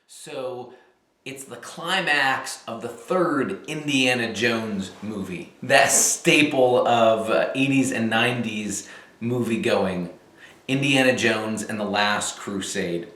So it's the climax of the third Indiana Jones movie, that staple of 80s and 90s movie going, Indiana Jones and the Last Crusade.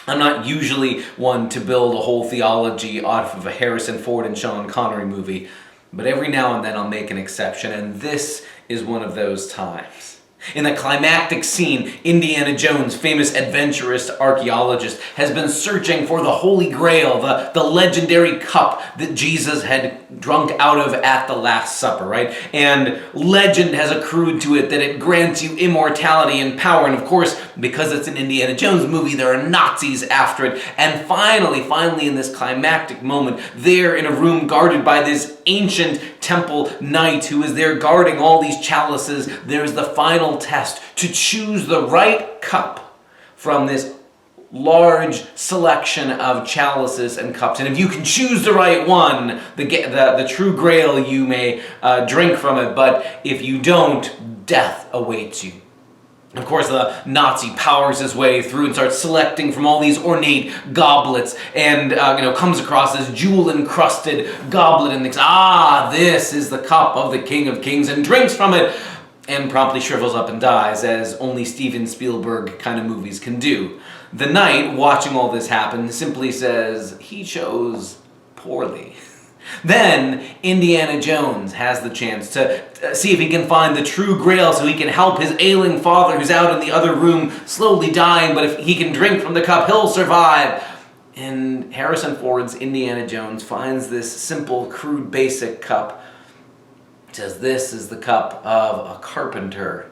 I'm not usually one to build a whole theology off of a Harrison Ford and Sean Connery movie, but every now and then I'll make an exception, and this is one of those times. In the climactic scene, Indiana Jones, famous adventurist archaeologist, has been searching for the Holy Grail, the legendary cup that Jesus had drunk out of at the Last Supper, right? And legend has accrued to it that it grants you immortality and power. And of course, because it's an Indiana Jones movie, there are Nazis after it. And finally, in this climactic moment, there in a room guarded by this ancient temple knight who is there guarding all these chalices, there's the final test to choose the right cup from this large selection of chalices and cups. And if you can choose the right one, the true grail, you may drink from it. But if you don't, death awaits you. Of course, the Nazi powers his way through and starts selecting from all these ornate goblets, and comes across this jewel-encrusted goblet and thinks, this is the cup of the King of Kings, and drinks from it, and promptly shrivels up and dies, as only Steven Spielberg kind of movies can do. The knight, watching all this happen, simply says, he chose poorly. Then Indiana Jones has the chance to see if he can find the true grail so he can help his ailing father who's out in the other room slowly dying, but if he can drink from the cup, he'll survive. And Harrison Ford's Indiana Jones finds this simple, crude, basic cup. He says, this is the cup of a carpenter.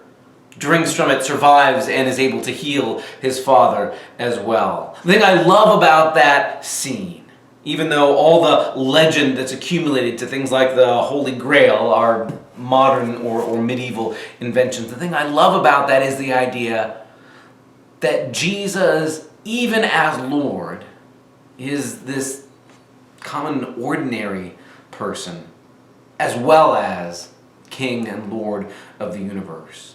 Drinks from it, survives, and is able to heal his father as well. The thing I love about that scene, even though all the legend that's accumulated to things like the Holy Grail are modern or medieval inventions, the thing I love about that is the idea that Jesus, even as Lord, is this common, ordinary person, as well as King and Lord of the universe.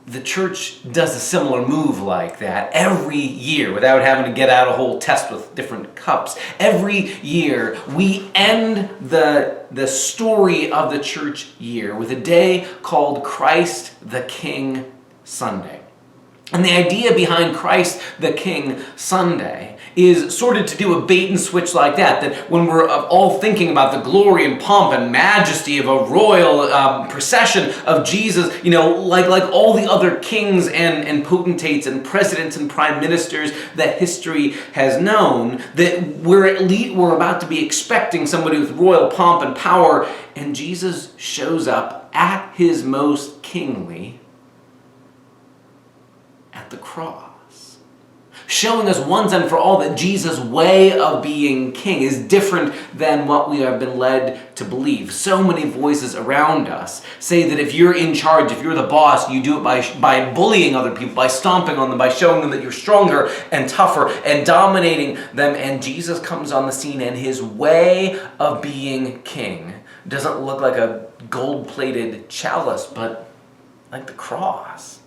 The church does a similar move like that every year without having to get out a whole test with different cups. Every year we end the story of the church year with a day called Christ the King Sunday. And the idea behind Christ the King Sunday is sort of to do a bait and switch like that when we're all thinking about the glory and pomp and majesty of a royal procession of Jesus, like all the other kings and potentates and presidents and prime ministers that history has known, that we're about to be expecting somebody with royal pomp and power, and Jesus shows up at his most kingly at the cross, showing us once and for all that Jesus' way of being king is different than what we have been led to believe. So many voices around us say that if you're in charge, if you're the boss, you do it by bullying other people, by stomping on them, by showing them that you're stronger and tougher and dominating them. And Jesus comes on the scene, and his way of being king doesn't look like a gold-plated chalice, but like the cross.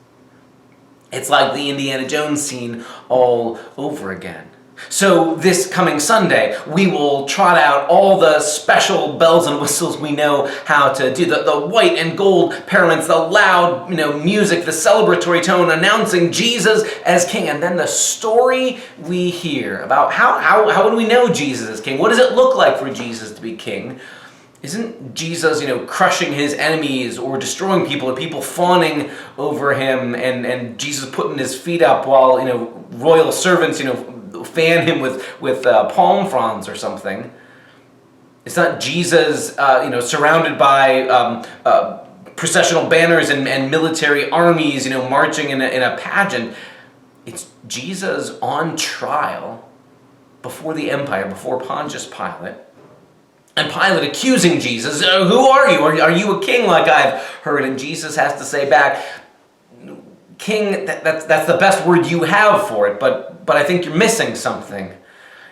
It's like the Indiana Jones scene all over again. So this coming Sunday, we will trot out all the special bells and whistles we know how to do. The white and gold paraments, the loud music, the celebratory tone announcing Jesus as king. And then the story we hear about how would we know Jesus is king? What does it look like for Jesus to be king? Isn't Jesus, crushing his enemies or destroying people, or people fawning over him, and Jesus putting his feet up while, royal servants, fan him with palm fronds or something? It's not Jesus, surrounded by processional banners and military armies, marching in a pageant. It's Jesus on trial before the empire, before Pontius Pilate. And Pilate accusing Jesus, who are you? Are you a king like I've heard? And Jesus has to say back, king, that's the best word you have for it, but I think you're missing something.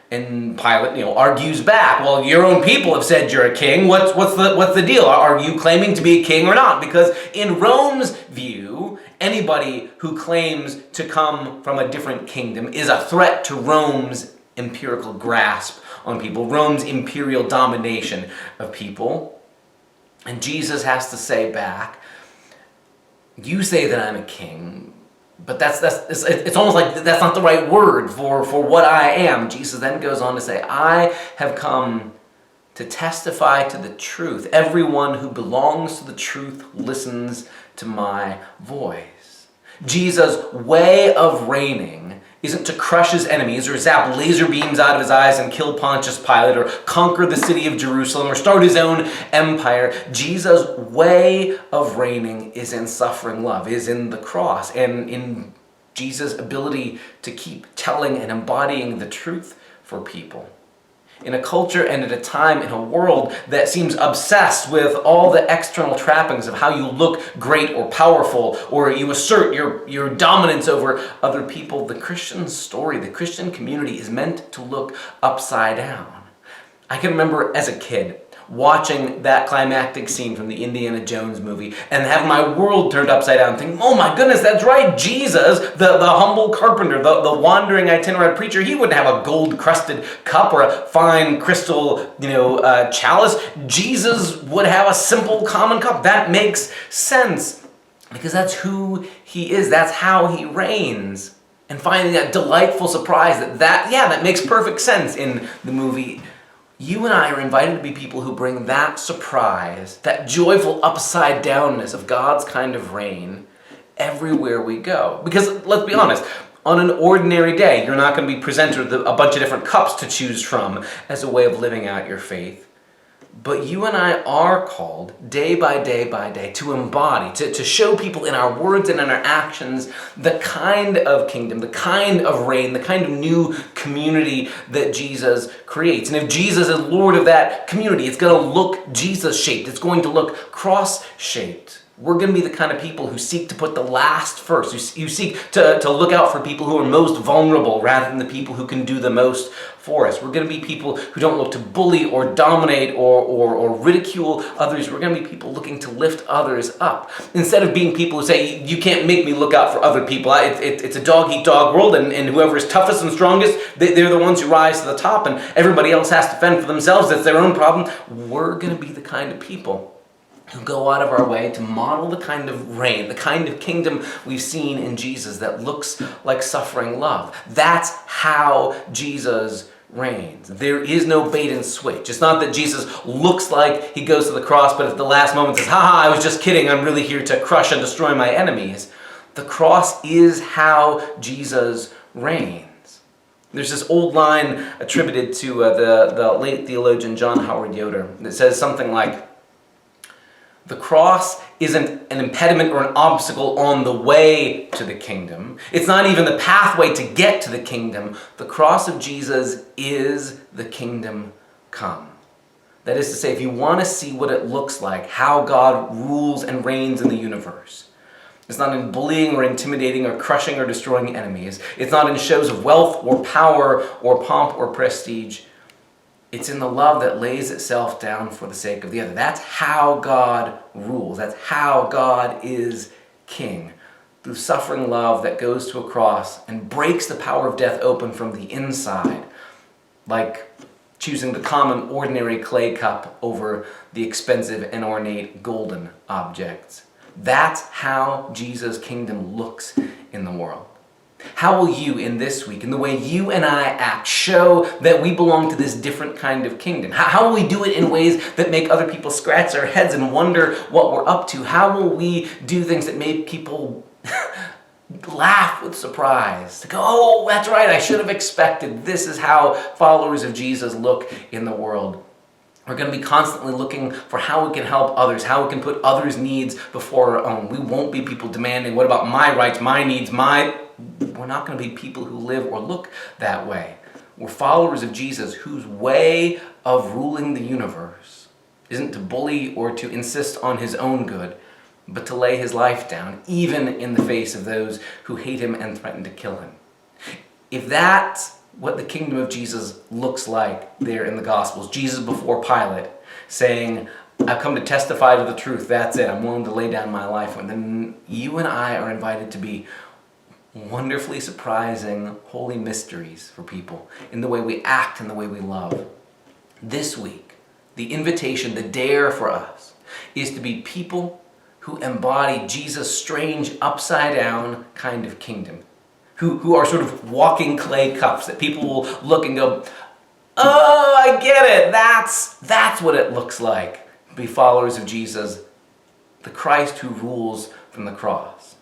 And Pilate, argues back, well, your own people have said you're a king. What's the deal? Are you claiming to be a king or not? Because in Rome's view, Anybody who claims to come from a different kingdom is a threat to Rome's empirical grasp on people, Rome's imperial domination of people. And Jesus has to say back, you say that I'm a king, but it's almost like that's not the right word for what I am. Jesus then goes on to say, I have come to testify to the truth. Everyone who belongs to the truth listens to my voice. Jesus' way of reigning isn't to crush his enemies or zap laser beams out of his eyes and kill Pontius Pilate or conquer the city of Jerusalem or start his own empire. Jesus' way of reigning is in suffering love, is in the cross, and in Jesus' ability to keep telling and embodying the truth for people. In a culture and at a time in a world that seems obsessed with all the external trappings of how you look great or powerful or you assert your dominance over other people, the Christian story, the Christian community is meant to look upside down. I can remember as a kid watching that climactic scene from the Indiana Jones movie and having my world turned upside down, thinking, oh my goodness, that's right, Jesus, the humble carpenter, the wandering itinerant preacher, he wouldn't have a gold-crusted cup or a fine crystal, chalice. Jesus would have a simple common cup. That makes sense because that's who he is. That's how he reigns. And finding that delightful surprise that makes perfect sense in the movie. You and I are invited to be people who bring that surprise, that joyful upside downness of God's kind of reign everywhere we go. Because let's be honest, on an ordinary day, you're not going to be presented with a bunch of different cups to choose from as a way of living out your faith. But you and I are called day by day to embody, to show people in our words and in our actions the kind of kingdom, the kind of reign, the kind of new community that Jesus creates. And if Jesus is Lord of that community, it's going to look Jesus-shaped. It's going to look cross-shaped. We're going to be the kind of people who seek to put the last first. You seek to look out for people who are most vulnerable rather than the people who can do the most for us. We're going to be people who don't look to bully or dominate or ridicule others. We're going to be people looking to lift others up. Instead of being people who say, you can't make me look out for other people. It's a dog-eat-dog world, and whoever is toughest and strongest, they're the ones who rise to the top, and everybody else has to fend for themselves. That's their own problem. We're going to be the kind of people who go out of our way to model the kind of reign, the kind of kingdom we've seen in Jesus that looks like suffering love. That's how Jesus reigns. There is no bait and switch. It's not that Jesus looks like he goes to the cross, but at the last moment says, I was just kidding, I'm really here to crush and destroy my enemies. The cross is how Jesus reigns. There's this old line attributed to the late theologian John Howard Yoder that says something like, the cross isn't an impediment or an obstacle on the way to the kingdom. It's not even the pathway to get to the kingdom. The cross of Jesus is the kingdom come. That is to say, if you want to see what it looks like, how God rules and reigns in the universe, it's not in bullying or intimidating or crushing or destroying enemies. It's not in shows of wealth or power or pomp or prestige. It's in the love that lays itself down for the sake of the other. That's how God rules. That's how God is king. Through suffering love that goes to a cross and breaks the power of death open from the inside, like choosing the common, ordinary clay cup over the expensive and ornate golden objects. That's how Jesus' kingdom looks in the world. How will you in this week, in the way you and I act, show that we belong to this different kind of kingdom? How will we do it in ways that make other people scratch their heads and wonder what we're up to? How will we do things that make people laugh with surprise? To go, oh, that's right, I should have expected. This is how followers of Jesus look in the world. We're going to be constantly looking for how we can help others, how we can put others' needs before our own. We won't be people demanding, what about my rights, my needs, We're not going to be people who live or look that way. We're followers of Jesus whose way of ruling the universe isn't to bully or to insist on his own good, but to lay his life down, even in the face of those who hate him and threaten to kill him. If that's what the kingdom of Jesus looks like there in the Gospels, Jesus before Pilate saying, I've come to testify to the truth. That's it. I'm willing to lay down my life. And then you and I are invited to be wonderfully surprising holy mysteries for people in the way we act and the way we love. This week, the invitation, the dare for us, is to be people who embody Jesus' strange upside-down kind of kingdom, who are sort of walking clay cups that people will look and go, oh, I get it. That's what it looks like to be followers of Jesus, the Christ who rules from the cross.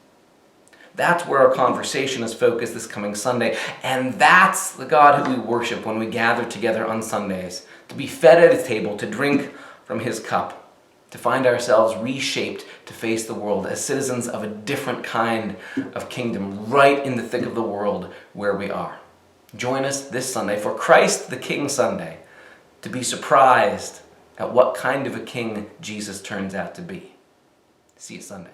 That's where our conversation is focused this coming Sunday. And that's the God who we worship when we gather together on Sundays, to be fed at his table, to drink from his cup, to find ourselves reshaped to face the world as citizens of a different kind of kingdom, right in the thick of the world where we are. Join us this Sunday for Christ the King Sunday, to be surprised at what kind of a king Jesus turns out to be. See you Sunday.